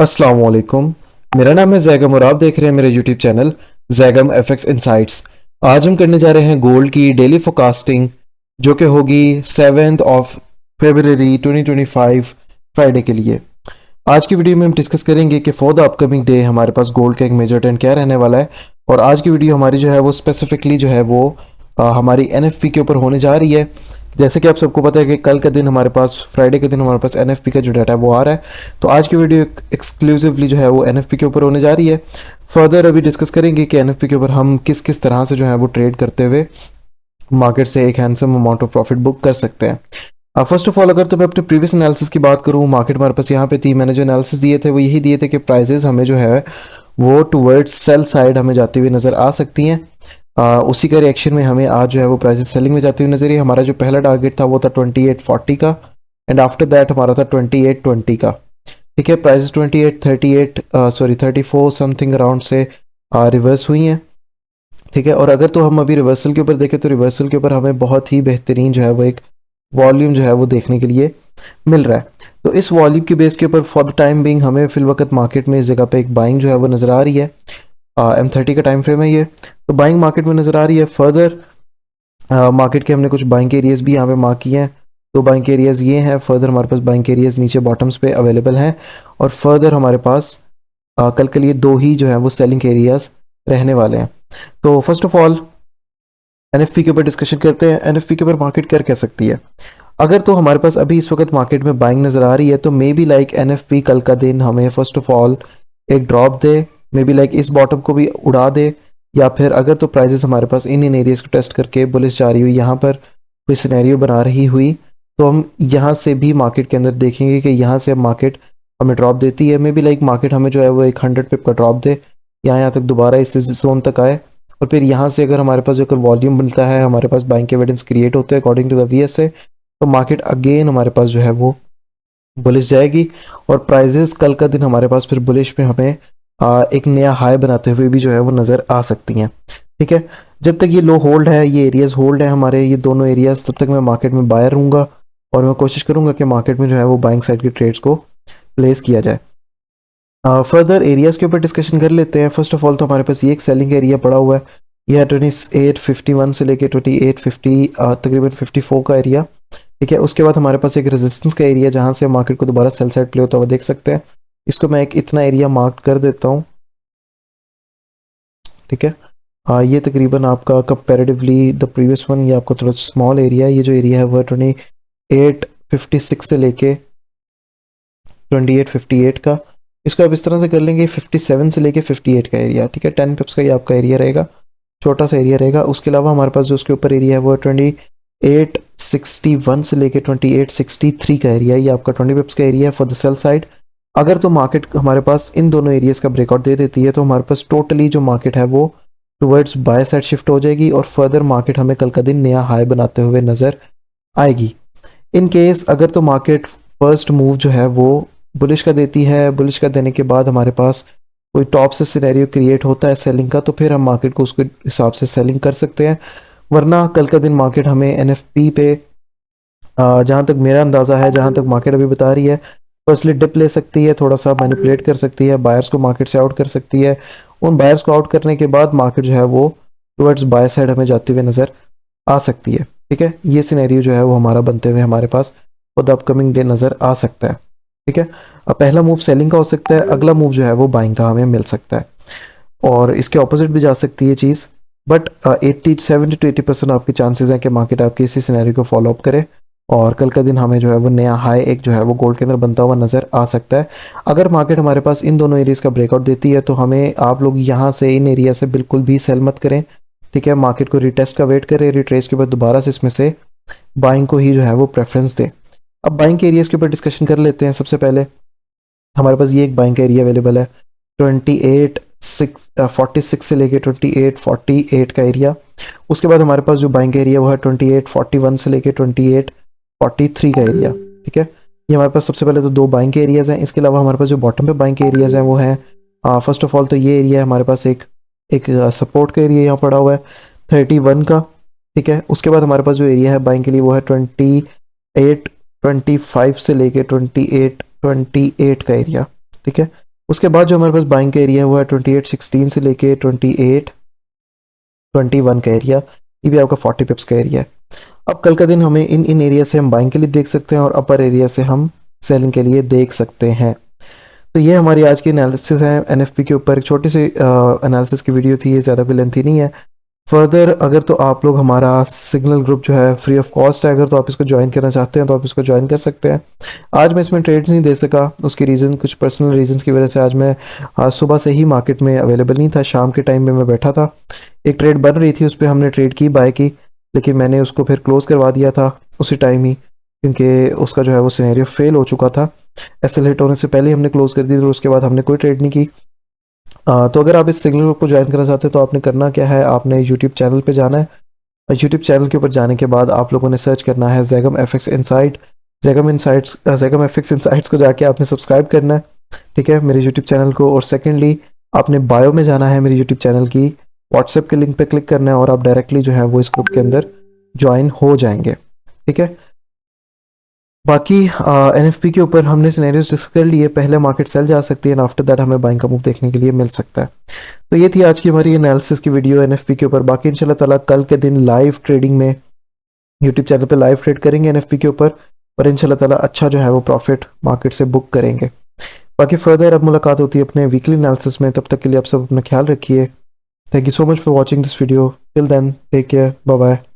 अस्सलाम वालेकुम। मेरा नाम है जैगम और आप देख रहे हैं मेरे YouTube channel Zaigham FX insights. आज हम करने जा रहे हैं गोल्ड की डेली फोरकास्टिंग जो कि होगी 7 फरवरी 2025 फ्राइडे के लिए। आज की वीडियो में हम डिस्कस करेंगे कि फॉर द अपकमिंग डे हमारे पास गोल्ड का एक मेजर ट्रेंड क्या रहने वाला है। और आज की वीडियो हमारी जो है वो स्पेसिफिकली जो है वो हमारी एनएफपी के ऊपर होने जा रही है। जैसे कि आप सबको पता है कि कल का दिन हमारे पास फ्राइडे के दिन हमारे पास एनएफपी का जो डाटा है वो आ रहा है। तो आज की वीडियो एक्सक्लूसिवली जो है वो एनएफपी के ऊपर होने जा रही है। फर्दर अभी डिस्कस करेंगे कि एनएफपी के ऊपर हम किस किस तरह से जो है वो ट्रेड करते हुए मार्केट से एक handsome amount of profit book कर सकते हैं। फर्स्ट ऑफ ऑल अगर तो मैं अपने प्रीवियस एनालिसिस की बात करूँ, मार्केट हमारे पास यहाँ पे थी। मैंने जो एनालिसिस दिए थे वो यही दिए थे कि प्राइजेस हमें जो है वो टुवर्ड्स सेल साइड हमें जाती हुई नज़र आ सकती हैं। उसी का रिएक्शन में हमें आज जो है वो प्राइसेस सेलिंग में जाती हुई नजर आई। हमारा जो पहला टारगेट था वो था 2840 का एंड आफ्टर दैट हमारा था 2820 का। ठीक है, प्राइसेस 34 समथिंग अराउंड से रिवर्स हुई हैं। ठीक है, और अगर तो हम अभी रिवर्सल के ऊपर देखें तो रिवर्सल के ऊपर हमें बहुत ही बेहतरीन जो है वो एक वॉल्यूम जो है वो देखने के लिए मिल रहा है। तो इस वॉल्यूम की बेस के ऊपर फॉर द टाइम बिंग हमें फिल वक्त मार्केट में इस जगह पे एक बाइंग जो है वो नज़र आ रही है। M30 का टाइम फ्रेम है ये, तो बाइंग मार्केट में नज़र आ रही है। फर्दर मार्केट के हमने कुछ बाइंग एरियाज भी यहाँ पे मार्क किए हैं। तो बाइंग एरियाज ये हैं। फर्दर हमारे पास बाइंग एरियाज नीचे बॉटम्स पे अवेलेबल हैं और फर्दर हमारे पास कल के लिए दो ही जो है वो सेलिंग एरियाज रहने वाले हैं। तो फर्स्ट ऑफ ऑल एनएफपी के ऊपर डिस्कशन करते हैं। एनएफपी के ऊपर मार्केट कर क्या सकती है। अगर तो हमारे पास अभी इस वक्त मार्केट में बाइंग नज़र आ रही है तो मे बी लाइक एनएफपी कल का दिन हमें फर्स्ट ऑफ ऑल एक drop they, may be like इस बॉटम को भी उड़ा दे, या फिर अगर तो प्राइजेस हमारे पास इन एरियाज को टेस्ट करके बुलिश जा रही हुई यहाँ पर कोई सिनेरियो बना रही हुई तो हम यहाँ से भी मार्केट के अंदर देखेंगे कि यहाँ से मार्केट हमें ड्रॉप देती है। मे बी लाइक मार्केट हमें जो है वो एक 100 पिप का ड्रॉप दे, यहाँ तक दोबारा इस जोन तक आए और फिर यहाँ से अगर हमारे पास जो वॉल्यूम मिलता है, हमारे पास बाइंग के एविडेंस क्रिएट होते हैं अकॉर्डिंग टू द VSA, तो मार्केट अगेन हमारे पास जो है वो बुलिश जाएगी और प्राइजेस कल का दिन हमारे पास फिर बुलिश में हमें एक नया हाई बनाते हुए भी जो है वो नज़र आ सकती हैं। ठीक है, जब तक ये लो होल्ड है, ये एरियाज होल्ड है हमारे ये दोनों एरियाज, तब तक मैं मार्केट में बायर रहूँगा और मैं कोशिश करूँगा कि मार्केट में जो है वो बाइंग साइड के ट्रेड्स को प्लेस किया जाए। फर्दर एरियाज के ऊपर डिस्कशन कर लेते हैं। फर्स्ट ऑफ ऑल तो हमारे पास ये एक सेलिंग एरिया पड़ा हुआ है। यह है 2851 से लेके 2850 तकरीबन 54 का एरिया। ठीक है, उसके बाद हमारे पास एक रेजिस्टेंस का एरिया जहाँ से मार्केट को दोबारा सेल साइड प्ले होता हुआ देख सकते हैं। इसको मैं एक इतना एरिया मार्क कर देता हूँ। ठीक है, ये तकरीबन आपका कंपैरेटिवली द प्रीवियस वन ये आपका थोड़ा स्मॉल एरिया है। ये जो एरिया है वो 2856 से लेके 2858 का। इसको आप इस तरह से कर लेंगे 57 से लेके 58 का एरिया। ठीक है, 10 पिप्स का ये आपका एरिया रहेगा, छोटा सा एरिया रहेगा। उसके अलावा हमारे पास जो उसके ऊपर एरिया है वो 2861 से लेके 2863 का एरिया, ये आपका 20 पिप्स का एरिया है फॉर द सेल साइड। अगर तो मार्केट हमारे पास इन दोनों एरियाज का ब्रेकआउट दे देती है तो हमारे पास टोटली जो मार्केट है वो टुवर्ड्स बाय साइड शिफ्ट हो जाएगी और फर्दर मार्केट हमें कल का दिन नया हाई बनाते हुए नजर आएगी। इन केस अगर तो मार्केट फर्स्ट मूव जो है वो बुलिश का देती है, बुलिश का देने के बाद हमारे पास कोई टॉप से सिनेरियो क्रिएट होता है सेलिंग का, तो फिर हम मार्केट को उसके हिसाब से सेलिंग कर सकते हैं। वरना कल का दिन मार्केट हमें एनएफपी पे जहाँ तक मेरा अंदाज़ा है, जहाँ तक मार्केट अभी बता रही है, फर्स्टली डिप ले सकती है, थोड़ा सा मैनिपुलेट कर सकती है, बायर्स को मार्केट से आउट कर सकती है। उन बायर्स को आउट करने के बाद मार्केट जो है वो टुवर्ड्स बाय साइड हमें जाते हुए नज़र आ सकती है। ठीक है, ये सिनेरियो जो है वो हमारा बनते हुए हमारे पास फॉर द अपकमिंग डे नज़र आ सकता है। ठीक है, अब पहला मूव सेलिंग का हो सकता है, अगला मूव जो है वो बाइंग का हमें मिल सकता है और इसके ऑपोजिट भी जा सकती है चीज़। बट 70 to 80% आपके चांसेस हैं कि मार्केट आपके इसी सिनेरियो को फॉलो अप करे और कल का दिन हमें जो है वो नया हाई एक जो है वो गोल्ड के अंदर बनता हुआ नज़र आ सकता है। अगर मार्केट हमारे पास इन दोनों एरियाज़ का ब्रेकआउट देती है तो हमें आप लोग यहाँ से इन एरिया से बिल्कुल भी सेल मत करें। ठीक है, मार्केट को रिटेस्ट का वेट करें, रिट्रेस के बाद दोबारा से इसमें से बाइंग को ही जो है वो प्रेफरेंस दें। अब बाइंग के एरियाज़ के ऊपर डिस्कशन कर लेते हैं। सबसे पहले हमारे पास ये एक बाइंग का एरिया अवेलेबल है 2846 से लेके 2848 का एरिया। उसके बाद हमारे पास जो बाइंग का एरिया वो है 2841 से लेके 2843 का एरिया। ठीक है, ये हमारे पास सबसे पहले तो दो बाइंग के एरियाज़ हैं। इसके अलावा हमारे पास जो बॉटम पे बाइंग के एरियाज़ हैं वो हैं फर्स्ट ऑफ ऑल तो ये एरिया है हमारे पास एक सपोर्ट का एरिया यहाँ पड़ा हुआ है 31 का। ठीक है, उसके बाद हमारे पास जो एरिया है बाइंग के लिए वो है 2825 से लेके 2828 का एरिया। ठीक है, उसके बाद जो हमारे पास बाइंग का एरिया है वो है 2816 से लेके 2821 का एरिया, ये भी आपका 40 पिप्स का एरिया है। अब कल का दिन हमें इन इन एरिया से हम बाइंग के लिए देख सकते हैं और अपर एरिया से हम सेलिंग के लिए देख सकते हैं। तो ये हमारी आज की एनालिसिस है एनएफपी के ऊपर। एक छोटी सी एनालिसिस की वीडियो थी, ये ज़्यादा कोई लेंथी नहीं है। फर्दर अगर तो आप लोग हमारा सिग्नल ग्रुप जो है फ्री ऑफ कॉस्ट है, अगर तो आप इसको ज्वाइन करना चाहते हैं तो आप इसको ज्वाइन कर सकते हैं। आज मैं इसमें ट्रेड्स नहीं दे सका, उसकी रीज़न कुछ पर्सनल रीजंस की वजह से आज मैं सुबह से ही मार्केट में अवेलेबल नहीं था। शाम के टाइम में मैं बैठा था, एक ट्रेड बन रही थी, उस पर हमने ट्रेड की, बाय की, लेकिन मैंने उसको फिर क्लोज करवा दिया था उसी टाइम ही, क्योंकि उसका जो है वो सिनेरियो फेल हो चुका था। एसएल हिट होने से पहले ही हमने क्लोज कर दी थी और उसके बाद हमने कोई ट्रेड नहीं की। तो अगर आप इस सिग्नल ग्रुप को ज्वाइन करना चाहते हैं तो आपने करना क्या है, आपने यूट्यूब चैनल पे जाना है। यूट्यूब चैनल के ऊपर जाने के बाद आप लोगों ने सर्च करना है Zaigham FX insight. Zaigham FX insights को जाके आपने सब्सक्राइब करना है, ठीक है, मेरे यूट्यूब चैनल को। और सेकेंडली आपने बायो में जाना है मेरे यूट्यूब चैनल की, व्हाट्सएप के लिंक पे क्लिक करना है और आप डायरेक्टली जो है वो इस ग्रुप के अंदर ज्वाइन हो जाएंगे, ठीक है। बाकी एनएफपी के ऊपर हमने सिनेरियोस डिस्कस कर लिए, पहले मार्केट सेल जा सकती है एंड आफ्टर दैट हमें बाइंग का मूव देखने के लिए मिल सकता है। तो ये थी आज की हमारी एनालिसिस की वीडियो एनएफपी के ऊपर। बाकी इंशाल्लाह ताला कल के दिन लाइव ट्रेडिंग में यूट्यूब चैनल पे लाइव ट्रेड करेंगे एनएफपी के ऊपर और इंशाल्लाह ताला अच्छा जो है वो प्रॉफिट मार्केट से बुक करेंगे। बाकी फर्दर अब मुलाकात होती है अपने वीकली एनालिसिस में, तब तक के लिए आप सब अपना ख्याल रखिए। Thank you so much for watching this video, till then take care, bye bye.